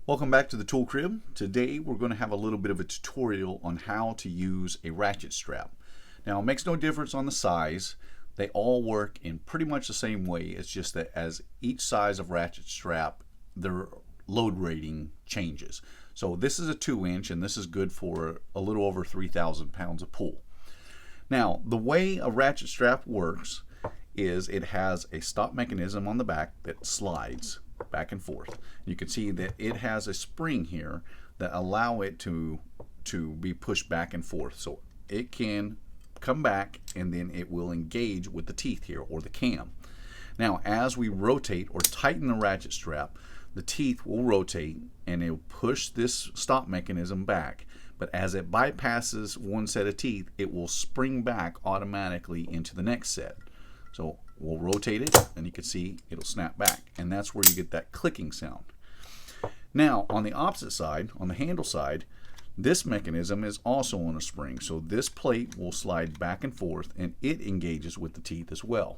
Welcome back to the Tool Crib. Today we're going to have a little bit of a tutorial on how to use a ratchet strap. Now it makes no difference on the size. They all work in pretty much the same way. It's just that as each size of ratchet strap, their load rating changes. So this is a 2-inch and this is good for a little over 3,000 pounds of pull. Now the way a ratchet strap works is it has a stop mechanism on the back that slides back and forth. You can see that it has a spring here that allow it to be pushed back and forth, so it can come back and then it will engage with the teeth here, or the cam. Now as we rotate or tighten the ratchet strap, the teeth will rotate and it will push this stop mechanism back, but as it bypasses one set of teeth, it will spring back automatically into the next set. So we'll rotate it and you can see it'll snap back, and that's where you get that clicking sound. Now on the opposite side, on the handle side, this mechanism is also on a spring, so this plate will slide back and forth and it engages with the teeth as well.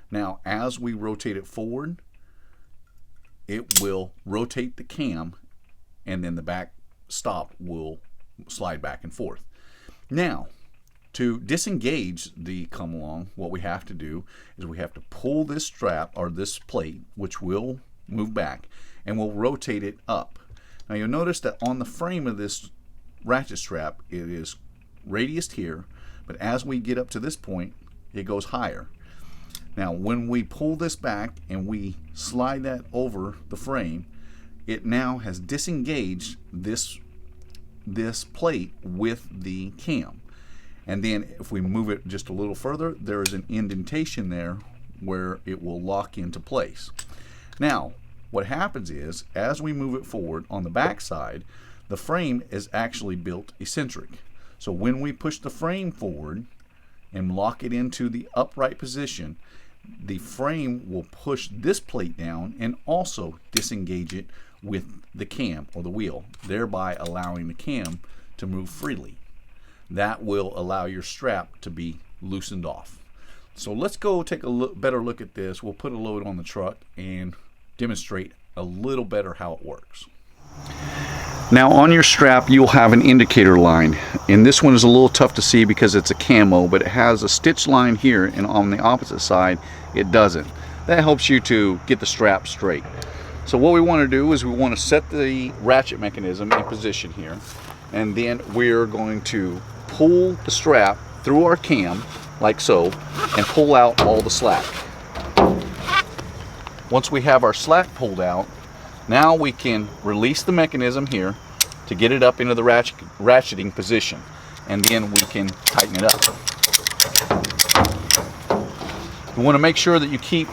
Now as we rotate it forward, it will rotate the cam and then the back stop will slide back and forth. Now to disengage the come along, what we have to do is we have to pull this strap or this plate, which will move back, and we'll rotate it up. Now you'll notice that on the frame of this ratchet strap, it is radiused here, but as we get up to this point, it goes higher. Now when we pull this back and we slide that over the frame, it now has disengaged this plate with the cam. And then if we move it just a little further, there is an indentation there where it will lock into place. Now what happens is, as we move it forward on the back side, the frame is actually built eccentric. So when we push the frame forward and lock it into the upright position, the frame will push this plate down and also disengage it with the cam or the wheel, thereby allowing the cam to move freely. That will allow your strap to be loosened off. So let's go take a better look at this. We'll put a load on the truck and demonstrate a little better how it works. Now on your strap you'll have an indicator line, and this one is a little tough to see because it's a camo, but it has a stitch line here, and on the opposite side it doesn't. That helps you to get the strap straight. So what we want to do is we want to set the ratchet mechanism in position here, and then we're going to pull the strap through our cam like so and pull out all the slack. Once we have our slack pulled out, now we can release the mechanism here to get it up into the ratcheting position, and then we can tighten it up. You want to make sure that you keep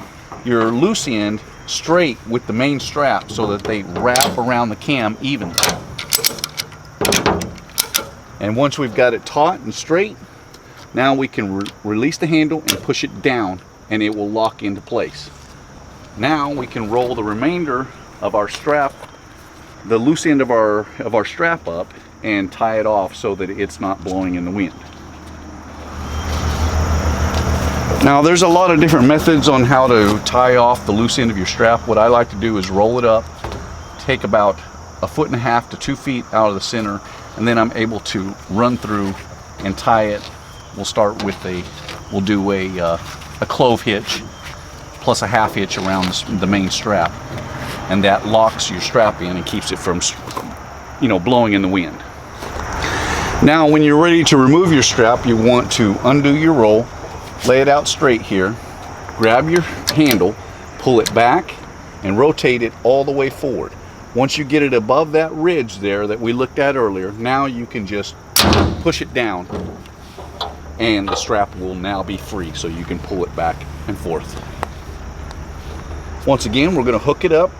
your loose end straight with the main strap so that they wrap around the cam evenly. And once we've got it taut and straight, now we can release the handle and push it down and it will lock into place. Now we can roll the remainder of our strap, the loose end of our strap up, and tie it off so that it's not blowing in the wind. Now there's a lot of different methods on how to tie off the loose end of your strap. What I like to do is roll it up, take about 1.5 to 2 feet out of the center, and then I'm able to run through and tie it. We'll do a clove hitch plus a half hitch around the main strap, and that locks your strap in and keeps it from, blowing in the wind. Now when you're ready to remove your strap, you want to undo your roll, lay it out straight here, grab your handle, pull it back, and rotate it all the way forward. Once you get it above that ridge there that we looked at earlier, now you can just push it down and the strap will now be free, so you can pull it back and forth. Once again, we're going to hook it up.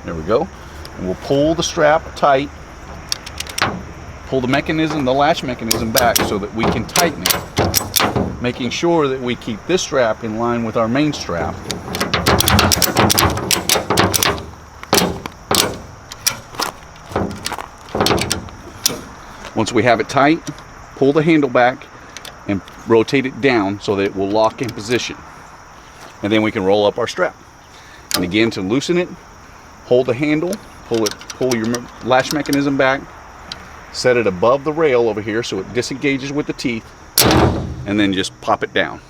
There we go. And we'll pull the strap tight, pull the latch mechanism back so that we can tighten it, making sure that we keep this strap in line with our main strap. Once we have it tight, pull the handle back and rotate it down so that it will lock in position. And then we can roll up our strap. And again, to loosen it, hold the handle, pull your latch mechanism back, set it above the rail over here so it disengages with the teeth, and then just pop it down.